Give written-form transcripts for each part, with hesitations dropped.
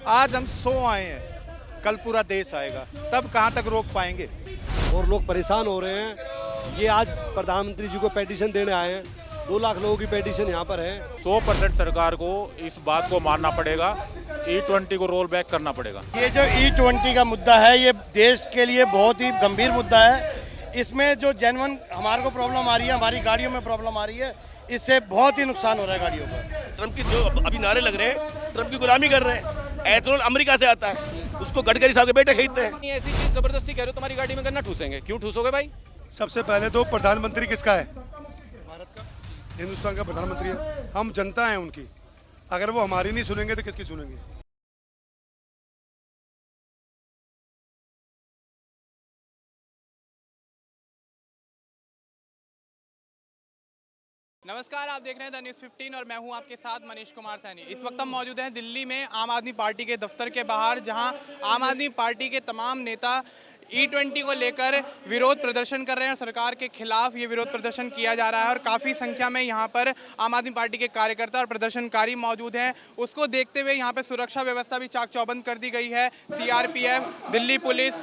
आज हम 100 आए हैं, कल पूरा देश आएगा, तब कहाँ तक रोक पाएंगे। और लोग परेशान हो रहे हैं। ये आज प्रधानमंत्री जी को पेटिशन देने आए हैं। 2 लाख लोगों की पेटिशन यहाँ पर है। 100% सरकार को इस बात को मानना पड़ेगा, E20 को रोल बैक करना पड़ेगा। ये जो E20 का मुद्दा है, ये देश के लिए बहुत ही गंभीर मुद्दा है। इसमें जो जेन्युइन हमारे को प्रॉब्लम आ रही है, हमारी गाड़ियों में प्रॉब्लम आ रही है, इससे बहुत ही नुकसान हो रहा है गाड़ियों का। ट्रम्प की जो अभी नारे लग रहे हैं, ट्रम्प की गुलामी कर रहे हैं। एथेनॉल अमेरिका से आता है, उसको गडकरी साहब के बेटे खरीदते हैं। ऐसी चीज जबरदस्ती कह रहे हो, तुम्हारी गाड़ी में गन्ना ठूसेंगे। क्यों ठूसोगे भाई? सबसे पहले तो प्रधानमंत्री किसका है? भारत का, हिंदुस्तान का प्रधानमंत्री है। हम जनता हैं उनकी। अगर वो हमारी नहीं सुनेंगे तो किसकी सुनेंगे? नमस्कार, आप देख रहे हैं द न्यूज़ 15 और मैं हूं आपके साथ मनीष कुमार सैनी। इस वक्त हम मौजूद हैं दिल्ली में आम आदमी पार्टी के दफ्तर के बाहर, जहां आम आदमी पार्टी के तमाम नेता E20 को लेकर विरोध प्रदर्शन कर रहे हैं और सरकार के खिलाफ ये विरोध प्रदर्शन किया जा रहा है। और काफ़ी संख्या में यहाँ पर आम आदमी पार्टी के कार्यकर्ता और प्रदर्शनकारी मौजूद हैं। उसको देखते हुए यहाँ पर सुरक्षा व्यवस्था भी चाक चौबंद कर दी गई है। CRPF, दिल्ली पुलिस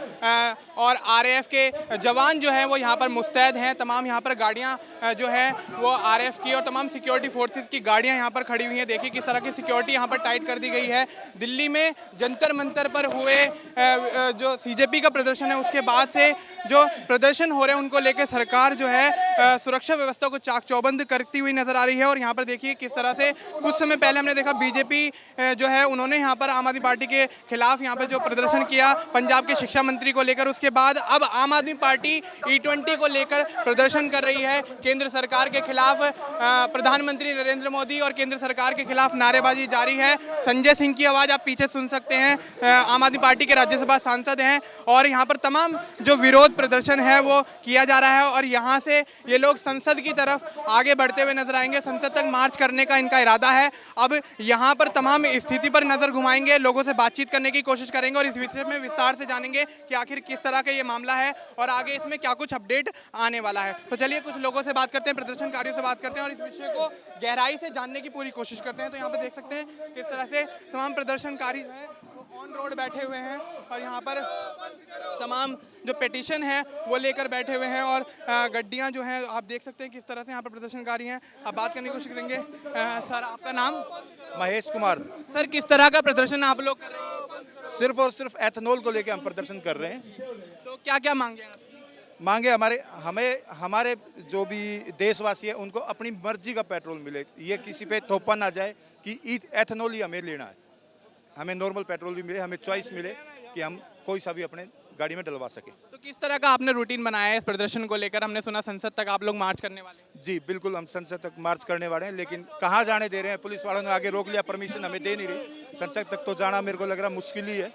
और RAF के जवान जो हैं वो यहाँ पर मुस्तैद हैं। तमाम यहाँ पर गाड़ियाँ जो है वो RAF की और तमाम सिक्योरिटी फोर्सेस की गाड़ियाँ यहाँ पर खड़ी हुई हैं। देखिए किस तरह की सिक्योरिटी यहाँ पर टाइट कर दी गई है। दिल्ली में जंतर मंतर पर हुए जो CJP का प्रदर्शन, उसके बाद से जो प्रदर्शन हो रहे हैं उनको लेकर सरकार जो है सुरक्षा व्यवस्था को चाक चौबंद करती हुई नजर आ रही है। और यहाँ पर देखिए किस तरह से कुछ समय पहले हमने देखा BJP जो है उन्होंने यहाँ पर आम आदमी पार्टी के खिलाफ यहाँ पर जो प्रदर्शन किया पंजाब के शिक्षा मंत्री को लेकर, उसके बाद अब आम आदमी पार्टी E20 को लेकर प्रदर्शन कर रही है। केंद्र सरकार के खिलाफ प्रधानमंत्री नरेंद्र मोदी और केंद्र सरकार के खिलाफ नारेबाजी जारी है। संजय सिंह की आवाज़ आप पीछे सुन सकते हैं, आम आदमी पार्टी के राज्यसभा सांसद हैं। और यहाँ पर तमाम जो विरोध प्रदर्शन है वो किया जा रहा है और यहाँ से ये लोग संसद की तरफ आगे बढ़ते हुए नजर आएंगे। संसद तक मार्च करने का इनका इरादा है। अब यहाँ पर तमाम स्थिति पर नजर घुमाएंगे, लोगों से बातचीत करने की कोशिश करेंगे और इस विषय में विस्तार से जानेंगे कि आखिर किस तरह का ये मामला है और आगे इसमें क्या कुछ अपडेट आने वाला है। तो चलिए कुछ लोगों से बात करते हैं, प्रदर्शनकारियों से बात करते हैं और इस विषय को गहराई से जानने की पूरी कोशिश करते हैं। तो यहाँ पर देख सकते हैं किस तरह से तमाम प्रदर्शनकारी जो है ऑन रोड बैठे हुए हैं और यहाँ पर तमाम जो पेटिशन है वो लेकर बैठे हुए हैं और गड्डियाँ जो हैं आप देख सकते हैं किस तरह से यहाँ पर प्रदर्शनकारी हैं। आप बात करने की कोशिश करेंगे। सर आपका नाम? महेश कुमार। सर किस तरह का प्रदर्शन आप लोग कर रहे हैं? सिर्फ और सिर्फ एथेनॉल को लेकर हम प्रदर्शन कर रहे हैं। तो क्या क्या मांगे आप? मांगे हमारे जो भी देशवासी है उनको अपनी मर्जी का पेट्रोल मिले, ये किसी पे थोपा ना जाए कि एथेनॉल ही हमें लेना है। हमें नॉर्मल पेट्रोल भी मिले, हमें चॉइस मिले कि हम कोई सा भी अपने गाड़ी में डलवा सके। तो किस तरह का आपने रूटीन बनाया है इस प्रदर्शन को लेकर? हमने सुना संसद तक आप लोग मार्च करने वाले हैं। जी बिल्कुल, हम संसद तक मार्च करने वाले हैं, लेकिन कहाँ जाने दे रहे हैं? पुलिस वालों ने आगे रोक लिया, परमिशन हमें दे नहीं रही। संसद तक तो जाना मेरे को लग रहा मुश्किल ही है।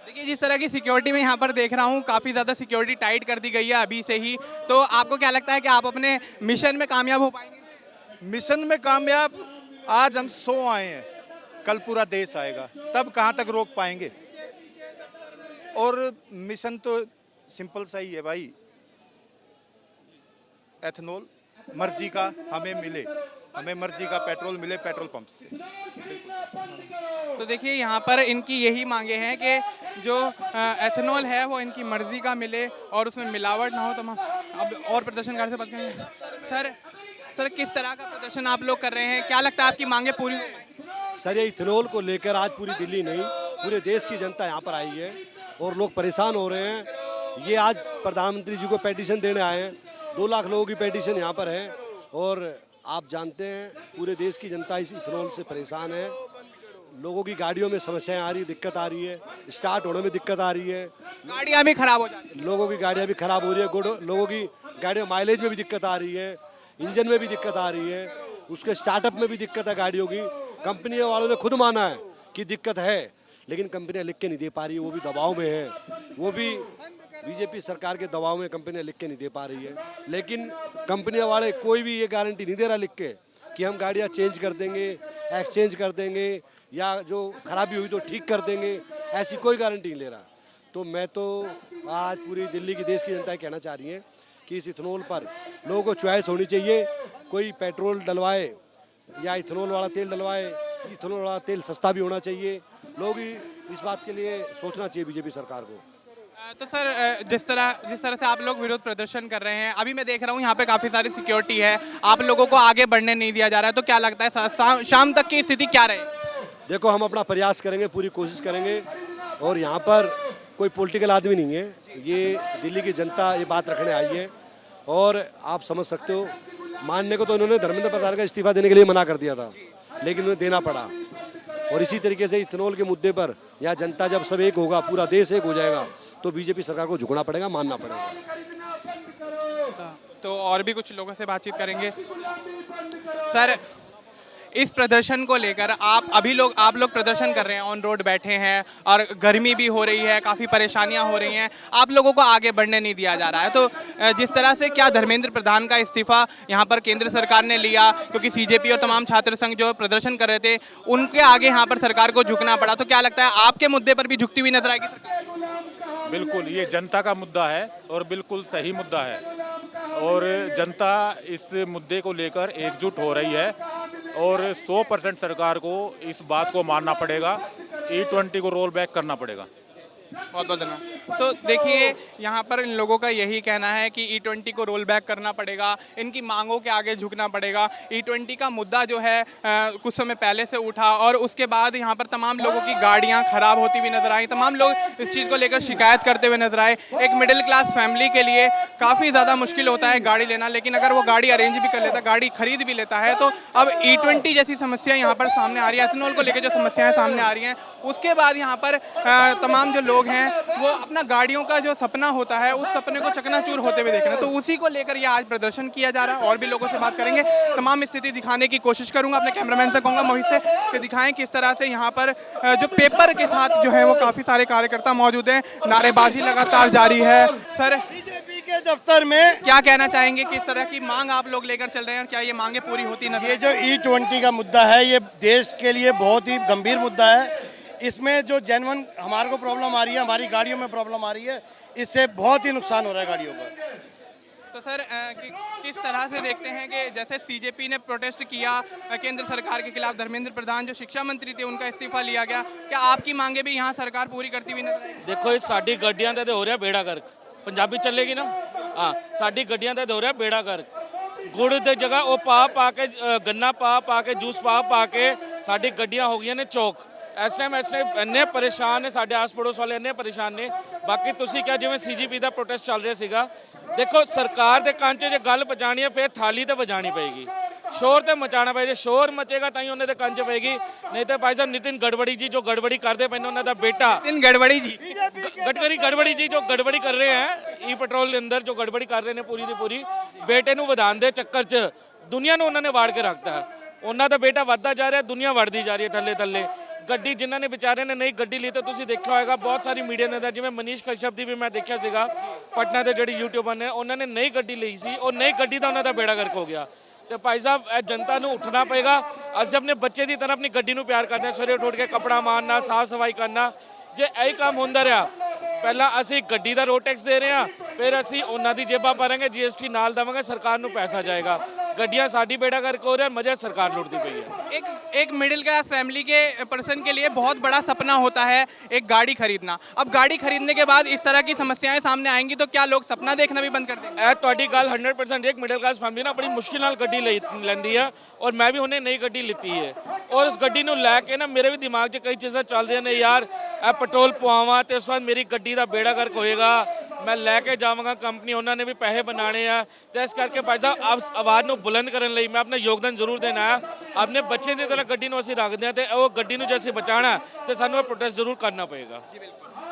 देखिए जिस तरह की सिक्योरिटी में यहाँ पर देख रहा हूँ, काफ़ी ज़्यादा सिक्योरिटी टाइट कर दी गई है अभी से ही। तो आपको क्या लगता है कि आप अपने मिशन में कामयाब हो पाएंगे? मिशन में कामयाब, आज हम 100 आए हैं, कल पूरा देश आएगा, तब कहाँ तक रोक पाएंगे? और मिशन तो सिंपल सा ही है भाई, एथेनॉल मर्जी का हमें मिले, हमें मर्जी का पेट्रोल मिले पेट्रोल पंप से। तो देखिए यहाँ पर इनकी यही मांगे हैं कि जो एथेनॉल है वो इनकी मर्जी का मिले और उसमें मिलावट ना हो। तमाम अब और प्रदर्शनकारी से बात करेंगे। सर किस तरह का प्रदर्शन आप लोग कर रहे हैं? क्या लगता है आपकी मांगे पूरी हो पाएंगी? सर ये इथेनॉल को लेकर आज पूरी दिल्ली नहीं, पूरे देश की जनता यहाँ पर आई है और लोग परेशान हो रहे हैं। ये आज प्रधानमंत्री जी को पेटिशन देने आए हैं। 2 लाख लोगों की पेटिशन यहाँ पर है और आप जानते हैं पूरे देश की जनता इस इथेनॉल से परेशान है। लोगों की गाड़ियों में समस्याएं आ रही, दिक्कत आ रही है, स्टार्ट होने में दिक्कत आ रही है, गाड़ियाँ भी खराब हो जाती हैं, लोगों की गाड़ियाँ भी खराब हो रही है, लोगों की गाड़ियों माइलेज में भी दिक्कत आ रही है, इंजन में भी दिक्कत आ रही है, उसके स्टार्टअप में भी दिक्कत है गाड़ियों की। कंपनी वालों ने खुद माना है कि दिक्कत है, लेकिन कंपनियां लिख के नहीं दे पा रही है, वो भी दबाव में है, वो भी BJP सरकार के दबाव में कंपनियां लिख के नहीं दे पा रही है। लेकिन कंपनियां वाले कोई भी ये गारंटी नहीं दे रहा लिख के कि हम गाड़ियां चेंज कर देंगे, एक्सचेंज कर देंगे या जो खराबी हुई तो ठीक कर देंगे, ऐसी कोई गारंटी नहीं ले रहा। तो मैं तो आज पूरी दिल्ली की देश की जनता कहना चाह रही है कि इस इथेनॉल पर लोगों को चॉइस होनी चाहिए, कोई पेट्रोल डलवाए या इथेनॉल वाला तेल डलवाए। इथेनॉल वाला तेल सस्ता भी होना चाहिए, लोग इस बात के लिए सोचना चाहिए बीजेपी सरकार को। तो सर जिस तरह से आप लोग विरोध प्रदर्शन कर रहे हैं, अभी मैं देख रहा हूँ यहाँ पे काफ़ी सारी सिक्योरिटी है, आप लोगों को आगे बढ़ने नहीं दिया जा रहा है, तो क्या लगता है शाम तक की स्थिति क्या रहे? देखो, हम अपना प्रयास करेंगे, पूरी कोशिश करेंगे, और यहाँ पर कोई पॉलिटिकल आदमी नहीं है, ये दिल्ली की जनता ये बात रखने आई है। और आप समझ सकते हो, मानने को तो इन्होंने धर्मेंद्र प्रधान का इस्तीफा देने के लिए मना कर दिया था, लेकिन उन्हें देना पड़ा। और इसी तरीके से इथेनॉल के मुद्दे पर यहाँ जनता जब सब एक होगा, पूरा देश एक हो जाएगा, तो बीजेपी सरकार को झुकना पड़ेगा, मानना पड़ेगा। तो और भी कुछ लोगों से बातचीत करेंगे। सर, इस प्रदर्शन को लेकर आप लोग प्रदर्शन कर रहे हैं, ऑन रोड बैठे हैं, और गर्मी भी हो रही है, काफ़ी परेशानियां हो रही हैं, आप लोगों को आगे बढ़ने नहीं दिया जा रहा है। तो जिस तरह से क्या धर्मेंद्र प्रधान का इस्तीफा यहाँ पर केंद्र सरकार ने लिया, क्योंकि सीजेपी और तमाम छात्र संघ जो प्रदर्शन कर रहे थे उनके आगे यहाँ पर सरकार को झुकना पड़ा, तो क्या लगता है आपके मुद्दे पर भी झुकती हुई नजर आएगी सरकार? बिल्कुल, ये जनता का मुद्दा है और बिल्कुल सही मुद्दा है, और जनता इस मुद्दे को लेकर एकजुट हो रही है, और 100% सरकार को इस बात को मानना पड़ेगा, E20 को रोल बैक करना पड़ेगा। बहुत बहुत धन्यवाद। तो देखिए, यहाँ पर इन लोगों का यही कहना है कि E20 को रोल बैक करना पड़ेगा, इनकी मांगों के आगे झुकना पड़ेगा। E20 का मुद्दा जो है कुछ समय पहले से उठा, और उसके बाद यहाँ पर तमाम लोगों की गाड़ियाँ खराब होती हुई नजर आई, तमाम लोग इस चीज़ को लेकर शिकायत करते हुए नजर आए। एक मिडिल क्लास फैमिली के लिए काफ़ी ज़्यादा मुश्किल होता है गाड़ी लेना, लेकिन अगर वो गाड़ी अरेंज भी कर लेता, गाड़ी खरीद भी लेता है, तो अब E20 जैसी समस्या यहाँ पर सामने आ रही है, एथेनॉल को लेकर जो समस्याएं सामने आ रही हैं, उसके बाद यहाँ पर तमाम जो लोग हैं वो अपना गाड़ियों का जो सपना होता है उस सपने को चकनाचूर होते हुए देख रहे हैं, तो उसी को लेकर ये आज प्रदर्शन किया जा रहा है। और भी लोगों से बात करेंगे, तमाम स्थिति दिखाने की कोशिश करूंगा। अपने कैमरामैन से कहूँगा मोहित से कि दिखाएं किस तरह से यहाँ पर जो पेपर के साथ जो है वो काफ़ी सारे कार्यकर्ता मौजूद हैं, नारेबाजी लगातार जारी है। सर, बीजेपी के दफ्तर में क्या कहना चाहेंगे, किस तरह की मांग आप लोग लेकर चल रहे हैं और क्या ये मांगे पूरी होती नजर? ये जो E20 का मुद्दा है, ये देश के लिए बहुत ही गंभीर मुद्दा है। इसमें जो जेन्युइन हमारे को प्रॉब्लम आ रही है, हमारी गाड़ियों में प्रॉब्लम आ रही है, इससे बहुत ही नुकसान हो रहा है गाड़ियों का। तो सर किस तरह से देखते हैं कि जैसे सीजेपी ने प्रोटेस्ट किया केंद्र सरकार के खिलाफ, धर्मेंद्र प्रधान जो शिक्षा मंत्री थे उनका इस्तीफा लिया गया, क्या आपकी मांगे भी यहाँ सरकार पूरी करती हुई नजर आएगी? देखो, ਇਹ ਸਾਡੀ ਗੱਡੀਆਂ ਦਾ ਤੇ ਹੋ ਰਿਹਾ ਬੇੜਾ ਗਰਕ। ਪੰਜਾਬੀ ਚੱਲੇਗੀ ਨਾ? ਹਾਂ, ਸਾਡੀ ਗੱਡੀਆਂ ਦਾ ਤੇ ਹੋ ਰਿਹਾ ਬੇੜਾ ਗਰਕ। ਗੁੜ ਦੀ ਜਗ੍ਹਾ ਉਹ ਪਾ ਕੇ ਗੰਨਾ ਪਾ ਕੇ ਜੂਸ ਪਾ ਕੇ ਸਾਡੀ ਗੱਡੀਆਂ ਹੋ ਗਈਆਂ ਨੇ ਚੌਕ। ਇਸ ਟਾਈਮ ਇੰਨੇ ਪਰੇਸ਼ਾਨ ਨੇ, ਸਾਡੇ ਆਸ ਪੜੋਸ ਵਾਲੇ ਇੰਨੇ ਪਰੇਸ਼ਾਨ ਨੇ। ਬਾਕੀ ਤੁਸੀਂ ਕਿਹਾ ਜਿਵੇਂ ਸੀਜੀਪੀ ਦਾ ਪ੍ਰੋਟੈਸਟ ਚੱਲ ਰਿਹਾ ਸੀਗਾ, ਦੇਖੋ ਸਰਕਾਰ ਦੇ ਕੰਨ 'ਚ ਜੇ ਗੱਲ ਪਹੁੰਚਾਉਣੀ ਹੈ ਫਿਰ ਥਾਲੀ ਤੇ ਵਜਾਣੀ ਪਏਗੀ, शोर तो मचाना पे, शोर मचेगा ताई उन्हें कंज पेगी, नहीं तो भाई साहब नितिन गड़बड़ी जी जो गड़बड़ी करते पे उन्होंने दा बेटा नितिन गड़बड़ी जी, गड़बड़ी जी जो गड़बड़ी कर रहे हैं पेट्रोल के अंदर जो गड़बड़ी कर रहे हैं पूरी की पूरी, बेटे नूं वधाण दे चक्कर च दुनिया नूं उन्होंने वाड़ के रखता है। उन्हों का बेटा वधदा जा रहा है, दुनिया वड़ती जा रही है थल्ले थल्ले। ਗੱਡੀ ਜਿਨ੍ਹਾਂ ਨੇ ਵਿਚਾਰਿਆਂ ਨੇ ਨਈ ਗੱਡੀ ਲਈ, ਤਾਂ ਤੁਸੀਂ ਦੇਖਿਆ ਹੋਏਗਾ ਬਹੁਤ ਸਾਰੀ ਮੀਡੀਆ ਦੇ ਅੰਦਰ, ਜਿਵੇਂ ਮਨੀਸ਼ ਕਸ਼ਯਪ ਦੀ ਵੀ ਮੈਂ ਦੇਖਿਆ ਸੀਗਾ ਪਟਨਾ ਦੇ ਜਿਹੜੇ ਯੂਟਿਊਬਰ ਨੇ, ਉਹਨਾਂ ਨੇ ਨਈ ਗੱਡੀ ਲਈ ਸੀ, ਉਹ ਨਈ ਗੱਡੀ ਦਾ ਉਹਨਾਂ ਦਾ ਬੇੜਾ ਗਰਕ ਹੋ ਗਿਆ। ਤੇ ਭਾਈ ਸਾਹਿਬ ਇਹ ਜਨਤਾ ਨੂੰ ਉੱਠਣਾ ਪਏਗਾ। ਅਸੀਂ ਆਪਣੇ ਬੱਚੇ ਦੀ ਤਰ੍ਹਾਂ ਆਪਣੀ ਗੱਡੀ ਨੂੰ ਪਿਆਰ ਕਰਦੇ ਹਾਂ, ਸਵੇਰੇ ਉੱਠ ਕੇ ਕੱਪੜਾ ਮਾਰਨਾ, ਸਾਫ ਸਫਾਈ ਕਰਨਾ। ਜੇ ਇਹੀ ਕੰਮ ਹੁੰਦਾ ਰਿਹਾ, ਪਹਿਲਾਂ ਅਸੀਂ ਗੱਡੀ ਦਾ ਰੋਡ ਟੈਕਸ ਦੇ ਰਹੇ ਹਾਂ, ਫਿਰ ਅਸੀਂ ਉਹਨਾਂ ਦੀ ਜੇਬਾਂ ਭਰਾਂਗੇ, जीएसटी ਨਾਲ ਦੇਵਾਂਗੇ, ਸਰਕਾਰ ਨੂੰ ਪੈਸਾ ਜਾਏਗਾ। ਗੱਡੀਆਂ ਸਾਡੀ बेड़ा गर्क हो रहा है, मजे सरकार लुटती पई है। एक मिडिल क्लास फैमिली के पर्सन के लिए बहुत बड़ा सपना होता है एक गाड़ी खरीदना। अब गाड़ी खरीदने के बाद इस तरह की समस्याएं सामने आएंगी तो क्या लोग सपना देखना भी बंद कर देंगे? ਇਹ ਤੁਹਾਡੀ ਗੱਲ 100%। एक मिडिल क्लास फैमिली ना बड़ी मुश्किल ਨਾਲ ਗੱਡੀ ਲੈਂਦੀ ਹੈ, और मैं भी ਹੁਣੇ नई ਗੱਡੀ ਲਿੱਤੀ ਹੈ, और उस ਗੱਡੀ ਨੂੰ ਲੈ ਕੇ ਨਾ ਮੇਰੇ ਵੀ ਦਿਮਾਗ 'ਚ ਕਈ ਚੀਜ਼ਾਂ ਚੱਲ ਰਹੀਆਂ ਨੇ, ਯਾਰ ਇਹ ਪੈਟਰੋਲ ਪਵਾਵਾਂ ਤੇ ਉਸ ਬਾਅਦ ਮੇਰੀ ਗੱਡੀ ਦਾ बेड़ा गर्क ਹੋਏਗਾ, मैं लैके जावगा कंपनी, उन्होंने भी पैसे बनाने हैं। तो इस करके भाई साहब आवाज़ को बुलंद करने लई मैं अपना योगदान जरूर देना है। अपने बच्चे की तरह गड्डी असीं रखते हैं, तो गड्डी जो असीं बचाना तो सानू प्रोटेस्ट जरूर करना पड़ेगा।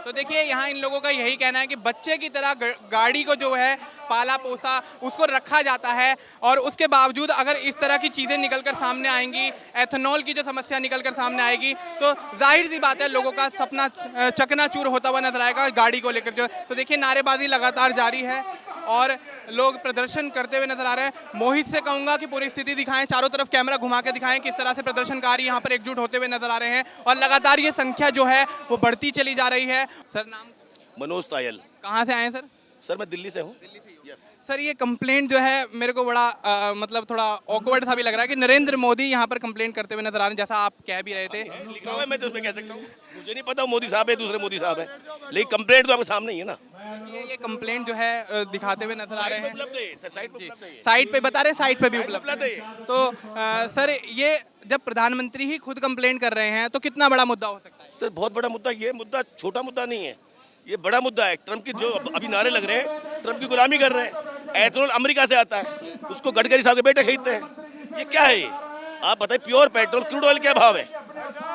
तो देखिए, यहाँ इन लोगों का यही कहना है कि बच्चे की तरह गाड़ी को जो है पाला पोसा, उसको रखा जाता है, और उसके बावजूद अगर इस तरह की चीज़ें निकलकर सामने आएंगी, एथेनॉल की जो समस्या निकलकर सामने आएगी, तो जाहिर सी बात है लोगों का सपना चकनाचूर होता हुआ नजर आएगा गाड़ी को लेकर। जो तो देखिए, नारेबाजी लगातार जारी है और लोग प्रदर्शन करते हुए नजर आ रहे हैं। मोहित से कहूँगा कि पूरी स्थिति दिखाएं, चारों तरफ कैमरा घुमा के दिखाएं किस तरह से प्रदर्शनकारी यहाँ पर एकजुट होते हुए नजर आ रहे हैं, और लगातार ये संख्या जो है वो बढ़ती चली जा रही है। सर, नाम? मनोज तायल। कहाँ से आए हैं सर? सर मैं दिल्ली से हूँ। सर ये कंप्लेंट जो है मेरे को बड़ा मतलब थोड़ा ऑकवर्ड सा भी लग रहा है कि नरेंद्र मोदी यहाँ पर कंप्लेंट करते हुए नजर आ रहे हैं, जैसा आप कह भी रहे थे। लिखा हुआ है, मैं तो उसमें कह सकता हूँ, मुझे नहीं पता मोदी साहब है दूसरे मोदी साहब है, लेकिन कंप्लेंट तो आपके सामने ही है ना। ये कंप्लेंट जो है दिखाते हुए नजर आ रहे हैं, उपलब्ध है सर, साइट पे उपलब्ध है। साइट पे बता रहे हैं, साइट पे भी उपलब्ध उपलब्ध है। है। तो सर ये जब प्रधानमंत्री ही खुद कंप्लेंट कर रहे हैं तो कितना बड़ा मुद्दा हो सकता है? सर बहुत बड़ा मुद्दा, ये मुद्दा छोटा मुद्दा नहीं है, ये बड़ा मुद्दा है। ट्रम्प की जो अभी नारे लग रहे हैं, ट्रम्प की गुलामी कर रहे हैं। एथेनॉल अमेरिका से आता है, उसको गडकरी साहब के बेटे खरीदते हैं। ये क्या है ये? आप बताइए, प्योर पेट्रोल क्रूड ऑयल क्या भाव है?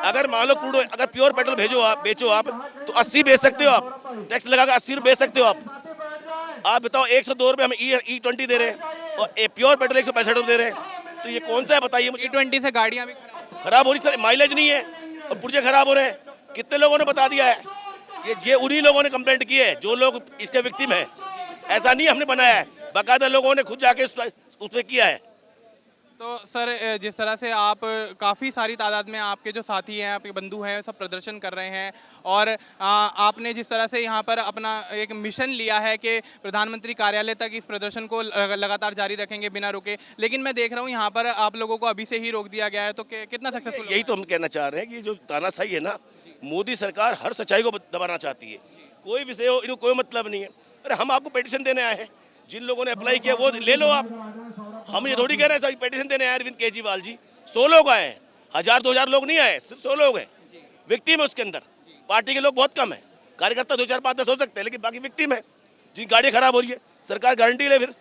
अगर मान लो क्रूड ऑयल, अगर प्योर पेट्रोल बेचो आप तो 80 बेच सकते हो आप, टैक्स लगाकर 80 रुपये बेच सकते हो आप बताओ 102 रुपये हम E20 दे रहे हैं और प्योर पेट्रोल 165 रुपये दे रहे हैं, तो ये कौन सा है बताइए मुझे। E20 से गाड़ियाँ भी खराब हो रही सर, माइलेज नहीं है और पुर्जे खराब हो रहे हैं। कितने लोगों ने बता दिया है, ये उन्हीं लोगों ने कंप्लेंट की है जो लोग इसके विक्टिम है। ऐसा नहीं हमने बनाया है, बाकायदा लोगों ने खुद जाके उस पर किया है। तो सर जिस तरह से आप काफ़ी सारी तादाद में आपके जो साथी हैं, आपके बंधु हैं, सब प्रदर्शन कर रहे हैं और आपने जिस तरह से यहाँ पर अपना एक मिशन लिया है कि प्रधानमंत्री कार्यालय तक इस प्रदर्शन को लगातार जारी रखेंगे बिना रुके, लेकिन मैं देख रहा हूँ यहाँ पर आप लोगों को अभी से ही रोक दिया गया है, तो कितना सक्सेसफुल? यही तो हम कहना चाह रहे हैं कि जो तानाशाही है ना, मोदी सरकार हर सच्चाई को दबाना चाहती है। कोई विषय हो, इनको कोई मतलब नहीं है। अरे हम आपको पिटीशन देने आए हैं, जिन लोगों ने अप्लाई किया वो ले लो आप। हम ये थोड़ी कह रहे हैं सर पिटीशन देने आए अरविंद केजरीवाल जी। 100 लोग आए हैं, 1000-2000 लोग नहीं आए, सिर्फ 100 लोग हैं। विक्टिम है उसके अंदर, पार्टी के लोग बहुत कम है, कार्यकर्ता 2 4 5 10 हो सकते हैं, लेकिन बाकी विक्टिम है जिनकी गाड़ी खराब हो रही है। सरकार गारंटी ले, फिर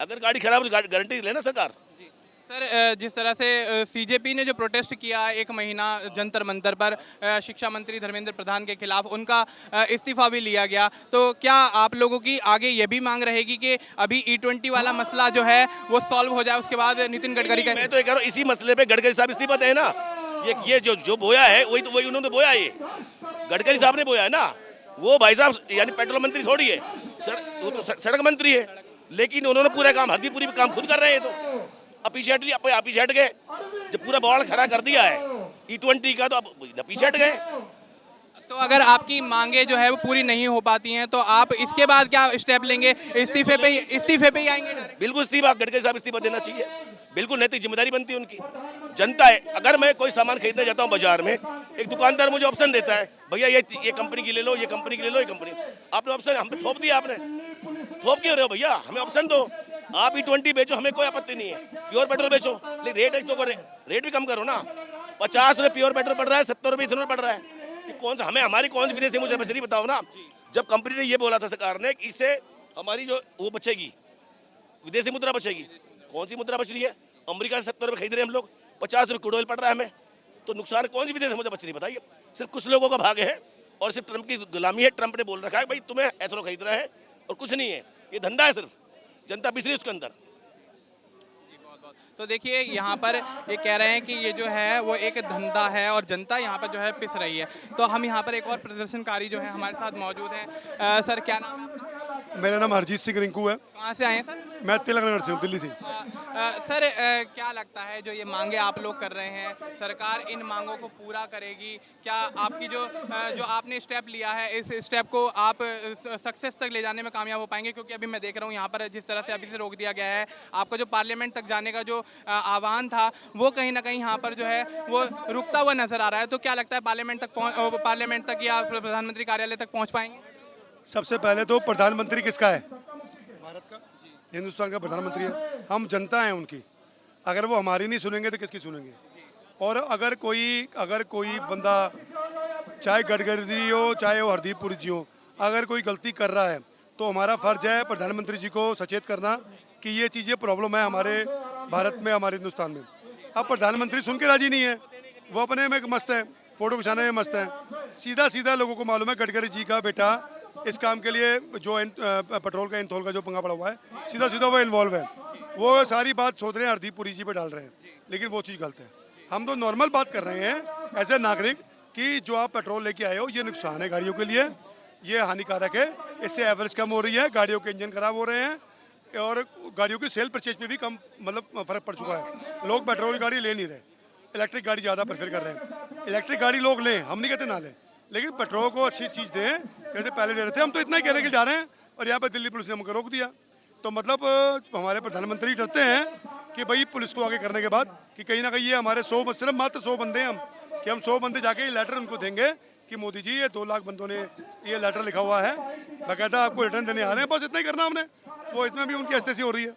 अगर गाड़ी खराब हो गारंटी लेना सरकार। सर जिस तरह से CJP ने जो प्रोटेस्ट किया 1 महीना जंतर मंतर पर शिक्षा मंत्री धर्मेंद्र प्रधान के खिलाफ, उनका इस्तीफा भी लिया गया, तो क्या आप लोगों की आगे ये भी मांग रहेगी कि अभी E20 वाला मसला जो है वो सॉल्व हो जाए, उसके बाद नितिन गडकरी का? मैं तो ये कह रहा हूँ इसी मसले पे गडकरी साहब इस्तीफा दें ना। ये जो बोया है वही उन्होंने बोया, ये गडकरी साहब ने बोया है ना। वो भाई साहब यानी पेट्रोल मंत्री थोड़ी है, वो तो सड़क मंत्री है, लेकिन उन्होंने पूरा काम पूरी काम खुद कर रहे हैं। तो पीछे हट गए, जब पूरा बवाल खड़ा कर दिया है E20 का, तो अब पीछे हट गए। तो अगर आपकी मांगे जो है वो पूरी नहीं हो पाती हैं तो आप इसके बाद क्या स्टेप लेंगे? इस्तीफे पे ही आएंगे? बिल्कुल इस्तीफा, गडकरी साहब इस्तीफा देना चाहिए, बिल्कुल नैतिक जिम्मेदारी बनती है उनकी। जनता है, अगर मैं कोई सामान खरीदने जाता हूँ बाजार में, एक दुकानदार मुझे ऑप्शन देता है, भैया ये कंपनी की ले लो, ये कंपनी की ले लो, ये कंपनी। आपने ऑप्शन हम पे थोप दिया, आपने थोप क्यों रहे हो भैया? हमें ऑप्शन दो, आप E20 बेचो, हमें कोई आपत्ति नहीं है, प्योर पेट्रोल बेचो, लेकिन रेट भी कम करो ना। 50 रुपये प्योर पेट्रोल पड़ रहा है, 70 रुपये इथेनॉल पड़ रहा है। कौन सा हमारी कौन सी विदेशी, मुझे बस नहीं बताओ ना। जब कंपनी ने ये बोला था सरकार ने कि इससे हमारी जो वो बचेगी, विदेशी मुद्रा बचेगी, कौन सी मुद्रा बच रही है? अमेरिका से 70 रुपये खरीद रहे हैं हम लोग, 50 रुपये क्रूड ऑयल पड़ रहा है हमें, तो नुकसान कौन सी विदेशी मुद्रा बच रही है बताइए? सिर्फ कुछ लोगों का भाग है और सिर्फ ट्रंप की गुलामी है। ट्रंप ने बोल रखा है भाई तुम्हें एथेनॉल खरीदना है और कुछ नहीं है, ये धंधा है, सिर्फ जनता पिस रही है उसके अंदर। तो देखिए यहाँ पर ये कह रहे हैं कि ये जो है वो एक धंधा है और जनता यहाँ पर जो है पिस रही है। तो हम यहाँ पर एक और प्रदर्शनकारी जो है हमारे साथ मौजूद हैं। सर क्या नाम है आपका? मेरा नाम हरजीत सिंह रिंकू है। कहाँ से आए हैं सर? मैं तिलक नगर से हूँ, दिल्ली से। सर क्या लगता है जो ये मांगे आप लोग कर रहे हैं, सरकार इन मांगों को पूरा करेगी? क्या आपकी जो आपने स्टेप लिया है, इस स्टेप को आप सक्सेस तक ले जाने में कामयाब हो पाएंगे? क्योंकि अभी मैं देख रहा हूँ यहाँ पर जिस तरह से अभी से रोक दिया गया है, आपका जो पार्लियामेंट तक जाने का जो आह्वान था वो कहीं ना कहीं यहाँ पर जो है वो रुकता हुआ नजर आ रहा है। तो क्या लगता है पार्लियामेंट तक या प्रधानमंत्री कार्यालय तक पहुँच पाएंगे? सबसे पहले तो प्रधानमंत्री किसका है? भारत का, हिंदुस्तान का प्रधानमंत्री है। हम जनता हैं उनकी, अगर वो हमारी नहीं सुनेंगे तो किसकी सुनेंगे? और अगर कोई बंदा, चाहे गडकरी हो चाहे वो हरदीप पुरी जी हो, अगर कोई गलती कर रहा है तो हमारा फ़र्ज है प्रधानमंत्री जी को सचेत करना कि ये चीज़ें प्रॉब्लम है हमारे भारत में, हमारे हिंदुस्तान में। अब प्रधानमंत्री सुन के राजी नहीं है, वो अपने में मस्त है, फ़ोटो खिंचाने में मस्त है। सीधा लोगों को मालूम है गडकरी जी का बेटा इस काम के लिए जो पेट्रोल का इंथोल का जो पंगा पड़ा हुआ है, सीधा वो इन्वॉल्व है। वो सारी बात सोच रहे हैं हरदीप पुरी जी पे डाल रहे हैं, लेकिन वो चीज़ गलत है। हम तो नॉर्मल बात कर रहे हैं एज ए नागरिक कि जो आप पेट्रोल लेके आए हो ये नुकसान है गाड़ियों के लिए, ये हानिकारक है, इससे एवरेज कम हो रही है, गाड़ियों के इंजन खराब हो रहे हैं और गाड़ियों की सेल परचेज पे भी कम मतलब फ़र्क पड़ चुका है। लोग पेट्रोल गाड़ी ले नहीं रहे, इलेक्ट्रिक गाड़ी ज़्यादा प्रेफर कर रहे हैं। इलेक्ट्रिक गाड़ी लोग लें, हम नहीं कहते ना लें, लेकिन पेट्रोल को अच्छी चीज़ दें जैसे पहले दे रहे थे। हम तो इतना ही कहने के लिए जा रहे हैं और यहाँ पर दिल्ली पुलिस ने हमको रोक दिया। तो मतलब हमारे प्रधानमंत्री डरते हैं कि भाई पुलिस को आगे करने के बाद कि कहीं ना कहीं ये हमारे 100 सिर्फ मात्र 100 बंदे हैं हम, कि हम 100 बंदे जाके ये लेटर उनको देंगे कि मोदी जी ये 2 लाख बंदों ने ये लेटर लिखा हुआ है, बाकायदा आपको रिटर्न देने आ रहे हैं, बस इतना ही करना हमने। वो इसमें भी उनकी हस्तेसी हो रही है।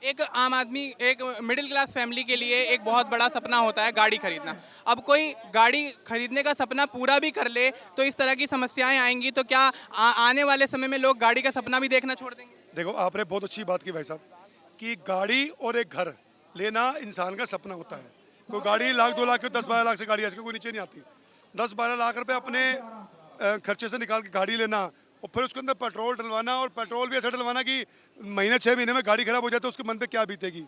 एक आम आदमी, एक मिडिल क्लास फैमिली के लिए एक बहुत बड़ा सपना होता है गाड़ी खरीदना। अब कोई गाड़ी खरीदने का सपना पूरा भी कर ले तो इस तरह की समस्याएं आएंगी, तो क्या आने वाले समय में लोग गाड़ी का सपना भी देखना छोड़ देंगे? देखो आपने बहुत अच्छी बात की भाई साहब कि गाड़ी और एक घर लेना इंसान का सपना होता है। कोई गाड़ी 1 लाख 2 लाख 10-12 लाख से गाड़ी आजकल कोई नीचे नहीं आती। 10-12 लाख रुपए अपने खर्चे से निकाल के गाड़ी लेना और फिर उसके अंदर पेट्रोल डलवाना, और पेट्रोल भी ऐसा डलवाना कि महीने 6 महीने में गाड़ी खराब हो जाए तो उसके मन पे क्या बीतेगी।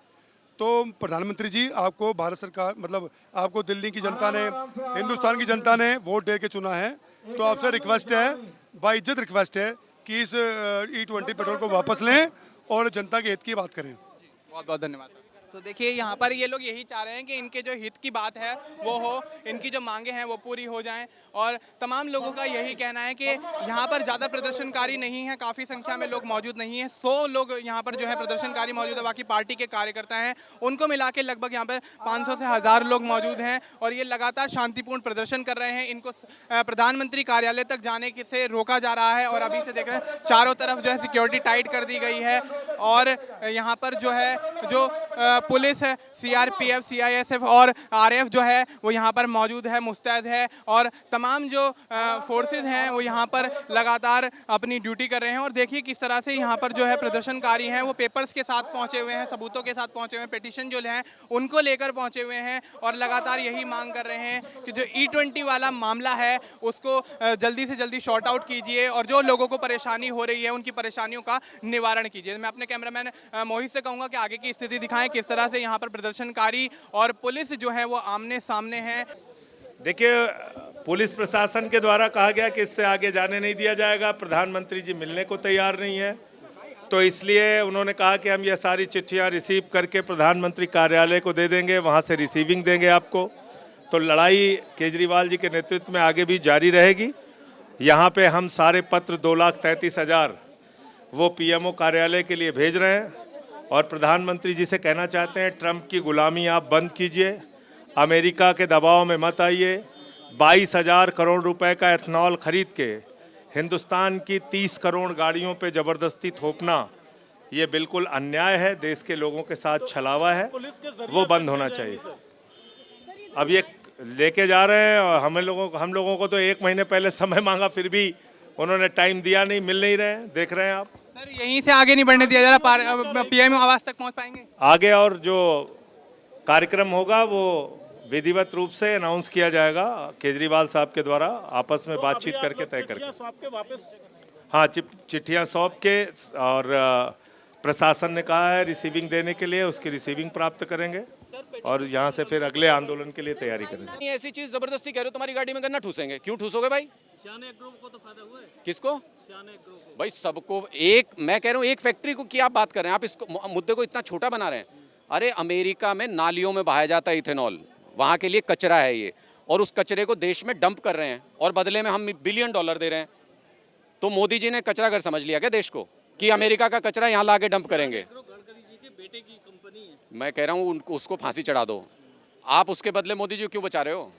तो प्रधानमंत्री जी आपको भारत सरकार मतलब आपको दिल्ली की जनता ने, हिंदुस्तान की जनता ने वोट दे के चुना है। तो आपसे रिक्वेस्ट है, बाइज्जत रिक्वेस्ट है कि इस E20 पेट्रोल को वापस लें और जनता के हित की बात करें। बहुत बहुत धन्यवाद सर। तो देखिए यहाँ पर ये लोग यही चाह रहे हैं कि इनके जो हित की बात है वो हो, इनकी जो मांगे हैं वो पूरी हो जाएं, और तमाम लोगों का यही कहना है कि यहाँ पर ज़्यादा प्रदर्शनकारी नहीं है, काफ़ी संख्या में लोग मौजूद नहीं हैं। 100 लोग यहाँ पर जो है प्रदर्शनकारी मौजूद है, बाकी पार्टी के कार्यकर्ता हैं, उनको मिला के लगभग यहाँ पर 500 से 1000 लोग मौजूद हैं और ये लगातार शांतिपूर्ण प्रदर्शन कर रहे हैं। इनको प्रधानमंत्री कार्यालय तक जाने से रोका जा रहा है और अभी से देख रहे हैं चारों तरफ जो है सिक्योरिटी टाइट कर दी गई है, और यहाँ पर जो है जो पुलिस है, CRPF, CISF और RF जो है वो यहाँ पर मौजूद है, मुस्तैद है, और तमाम जो फोर्सेस हैं वो यहाँ पर लगातार अपनी ड्यूटी कर रहे हैं। और देखिए किस तरह से यहाँ पर जो है प्रदर्शनकारी हैं वो पेपर्स के साथ पहुँचे हुए हैं, सबूतों के साथ पहुँचे हुए हैं, पिटीशन जो हैं उनको लेकर पहुँचे हुए हैं और लगातार यही मांग कर रहे हैं कि जो E20 वाला मामला है उसको जल्दी से जल्दी शॉर्ट आउट कीजिए और जो लोगों को परेशानी हो रही है उनकी परेशानियों का निवारण कीजिए। मैं अपने कैमरामैन मोहित से कहूँगा कि आगे की स्थिति दिखाएं, किस तरह से यहाँ पर प्रदर्शनकारी और पुलिस जो है वो आमने सामने हैं। देखिए, पुलिस प्रशासन के द्वारा कहा गया कि इससे आगे जाने नहीं दिया जाएगा। प्रधानमंत्री जी मिलने को तैयार नहीं है, तो इसलिए उन्होंने कहा कि हम ये सारी चिट्ठियां रिसीव करके प्रधानमंत्री कार्यालय को दे देंगे, वहां से रिसीविंग देंगे आपको। तो लड़ाई केजरीवाल जी के नेतृत्व में आगे भी जारी रहेगी। यहाँ पे हम सारे पत्र 2,33,000 वो PMO कार्यालय के लिए भेज रहे हैं और प्रधानमंत्री जी से कहना चाहते हैं ट्रंप की गुलामी आप बंद कीजिए, अमेरिका के दबाव में मत आइए। 22,000 करोड़ रुपए का एथनॉल खरीद के हिंदुस्तान की 30 करोड़ गाड़ियों पे ज़बरदस्ती थोपना ये बिल्कुल अन्याय है, देश के लोगों के साथ छलावा है, वो बंद होना चाहिए। अब ये लेके जा रहे हैं और हम लोगों को तो 1 महीने पहले समय मांगा, फिर भी उन्होंने टाइम दिया नहीं, मिल नहीं रहे हैं, देख रहे हैं आप। सर यहीं से आगे नहीं बढ़ने दिया जा रहा, PM आवास तक पहुंच पाएंगे आगे, और जो कार्यक्रम होगा वो विधिवत रूप से अनाउंस किया जाएगा केजरीवाल साहब के द्वारा, आपस में बातचीत करके तय करके। हाँ, चिट्ठियाँ सौंप के, और प्रशासन ने कहा है रिसीविंग देने के लिए, उसकी रिसीविंग प्राप्त करेंगे और यहाँ से फिर अगले आंदोलन के लिए तैयारी करेंगे। ऐसी चीज जबरदस्ती कह रहे हो, तुम्हारी गाड़ी में गन्ना ठूसेंगे, क्यों ठूसोगे भाई? ग्रुप को तो फायदा हुआ है। किसको? भाई सबको। एक मैं कह रहा हूँ, एक फैक्ट्री को क्या बात कर रहे हैं आप, इसको मुद्दे को इतना छोटा बना रहे हैं। अरे अमेरिका में नालियों में बहाया जाता है इथेनॉल, वहाँ के लिए कचरा है ये, और उस कचरे को देश में डंप कर रहे हैं और बदले में हम $1 बिलियन दे रहे हैं। तो मोदी जी ने कचरा घर समझ लिया क्या देश को, कि अमेरिका का कचरा यहाँ ला के डंप करेंगे? बेटे की कंपनी है। मैं कह रहा हूँ उसको फांसी चढ़ा दो आप, उसके बदले मोदी जी क्यों बचा रहे हो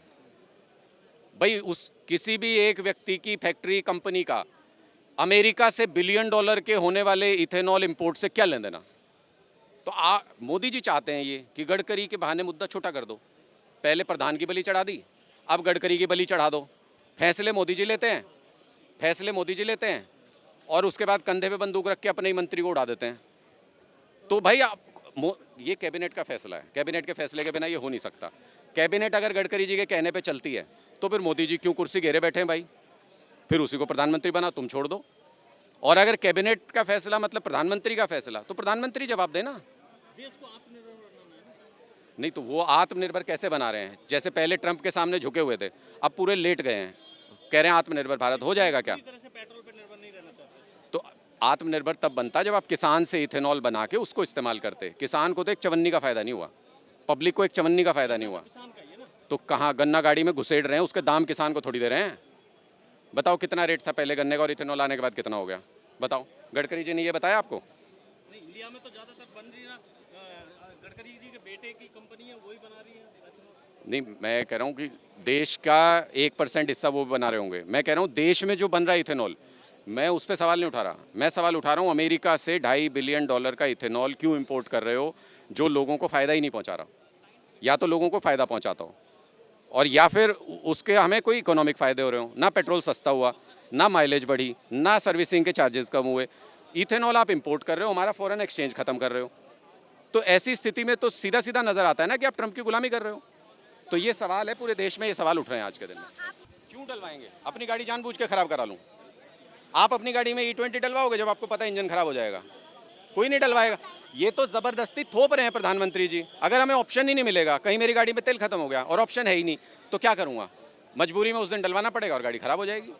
भाई? उस किसी भी एक व्यक्ति की फैक्ट्री कंपनी का अमेरिका से $1 बिलियन के होने वाले इथेनॉल इंपोर्ट से क्या लेन देना? तो मोदी जी चाहते हैं ये कि गडकरी के बहाने मुद्दा छोटा कर दो। पहले प्रधान की बलि चढ़ा दी, अब गडकरी की बलि चढ़ा दो। फैसले मोदी जी लेते हैं, फैसले मोदी जी लेते हैं, और उसके बाद कंधे पे बंदूक रख के अपने ही मंत्री को उड़ा देते हैं। तो भाई ये कैबिनेट का फैसला है, कैबिनेट के फैसले के बिना ये हो नहीं सकता। कैबिनेट अगर गडकरी जी के कहने पे चलती है तो फिर मोदी जी क्यों कुर्सी घेरे बैठे हैं भाई? फिर उसी को प्रधानमंत्री बना, तुम छोड़ दो। और अगर कैबिनेट का फैसला मतलब प्रधानमंत्री का फैसला, तो प्रधानमंत्री जवाब देना। देश को आत्मनिर्भर बनाना है। नहीं तो वो आत्मनिर्भर कैसे बना रहे हैं? जैसे पहले ट्रंप के सामने झुके हुए थे, अब पूरे लेट गए हैं, कह रहे हैं आत्मनिर्भर भारत हो जाएगा क्या? पेट्रोल पर निर्भर नहीं रहना चाहते। तो आत्मनिर्भर तब बनता जब आप किसान से इथेनॉल बना के उसको इस्तेमाल करते। किसान को तो एक चवन्नी का फायदा नहीं हुआ, पब्लिक को एक चवन्नी का फायदा नहीं हुआ। तो कहाँ गन्ना गाड़ी में घुसेड़ रहे हैं, उसके दाम किसान को थोड़ी दे रहे हैं। बताओ कितना रेट था पहले गन्ने का और इथेनॉल आने के बाद कितना हो गया? बताओ, गडकरी जी ने ये बताया आपको? नहीं, इंडिया में तो ज़्यादातर बन रही है ना, गडकरी जी के बेटे की कंपनी है, वही बना रही है ethanol। नहीं, मैं कह रहा हूँ कि देश का 1% हिस्सा वो बना रहे होंगे। मैं कह रहा हूँ देश में जो बन रहा है इथेनॉल, मैं उस पर सवाल नहीं उठा रहा। मैं सवाल उठा रहा हूँ अमेरिका से $2.5 बिलियन का इथेनॉल क्यों इंपोर्ट कर रहे हो, जो लोगों को फ़ायदा ही नहीं पहुँचा रहा। या तो लोगों को फ़ायदा पहुँचाता हो, और या फिर उसके हमें कोई इकोनॉमिक फ़ायदे हो रहे हो। ना पेट्रोल सस्ता हुआ, ना माइलेज बढ़ी, ना सर्विसिंग के चार्जेस कम हुए। इथेनॉल आप इंपोर्ट कर रहे हो, हमारा फॉरेन एक्सचेंज ख़त्म कर रहे हो। तो ऐसी स्थिति में तो सीधा सीधा नज़र आता है ना कि आप ट्रंप की गुलामी कर रहे हो। तो ये सवाल है, पूरे देश में ये सवाल उठ रहे हैं आज के दिन में। क्यों डलवाएंगे? अपनी गाड़ी जानबूझ के ख़राब करा लूँ? आप अपनी गाड़ी में E20 डलवाओगे जब आपको पता है इंजन ख़राब हो जाएगा? कोई नहीं डलवाएगा। ये तो ज़बरदस्ती थोप रहे हैं प्रधानमंत्री जी। अगर हमें ऑप्शन ही नहीं मिलेगा, कहीं मेरी गाड़ी में तेल खत्म हो गया और ऑप्शन है ही नहीं, तो क्या करूँगा? मजबूरी में उस दिन डलवाना पड़ेगा और गाड़ी ख़राब हो जाएगी।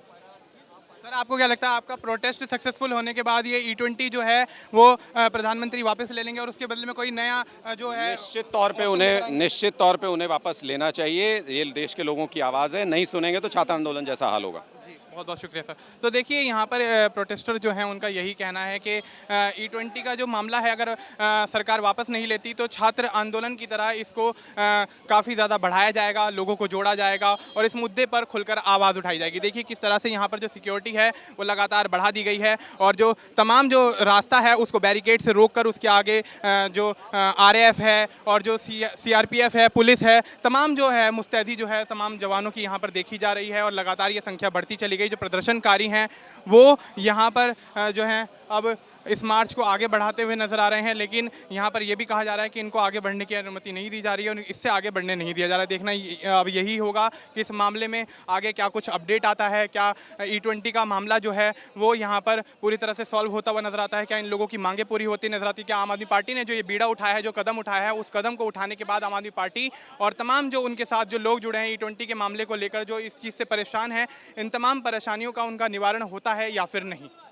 सर, आपको क्या लगता है आपका प्रोटेस्ट सक्सेसफुल होने के बाद ये E20 जो है वो प्रधानमंत्री वापस ले लेंगे और उसके बदले में कोई नया जो है निश्चित तौर पे उन्हें वापस लेना चाहिए। ये देश के लोगों की आवाज़ है, नहीं सुनेंगे तो छात्र आंदोलन जैसा हाल होगा। जी, बहुत बहुत शुक्रिया सर। तो देखिए यहाँ पर प्रोटेस्टर जो हैं उनका यही कहना है कि E20 का जो मामला है, अगर सरकार वापस नहीं लेती तो छात्र आंदोलन की तरह इसको काफ़ी ज़्यादा बढ़ाया जाएगा, लोगों को जोड़ा जाएगा और इस मुद्दे पर खुलकर आवाज़ उठाई जाएगी। देखिए किस तरह से यहाँ पर जो सिक्योरिटी है वो लगातार बढ़ा दी गई है और जो तमाम जो रास्ता है उसको बैरिकेड से रोक कर उसके आगे जो RAF है और जो CRPF है, पुलिस है, तमाम जो है मुस्तैदी जो है तमाम जवानों की यहाँ पर देखी जा रही है और लगातार ये संख्या बढ़ती चली गई। जो प्रदर्शनकारी हैं वो यहाँ पर जो हैं अब इस मार्च को आगे बढ़ाते हुए नजर आ रहे हैं, लेकिन यहाँ पर यह भी कहा जा रहा है कि इनको आगे बढ़ने की अनुमति नहीं दी जा रही है और इससे आगे बढ़ने नहीं दिया जा रहा है। देखना अब यही होगा कि इस मामले में आगे क्या कुछ अपडेट आता है, क्या E20 का मामला जो है वो यहाँ पर पूरी तरह से सॉल्व होता हुआ नजर आता है, क्या इन लोगों की मांगे पूरी होती नजर आती है, क्या आम आदमी पार्टी ने जो ये बीड़ा उठाया है, जो कदम उठाया है, उस कदम को उठाने के बाद आम आदमी पार्टी और तमाम जो उनके साथ जो लोग जुड़े हैं E20 के मामले को लेकर जो इस चीज़ से परेशान हैं, इन तमाम परेशानियों का उनका निवारण होता है या फिर नहीं।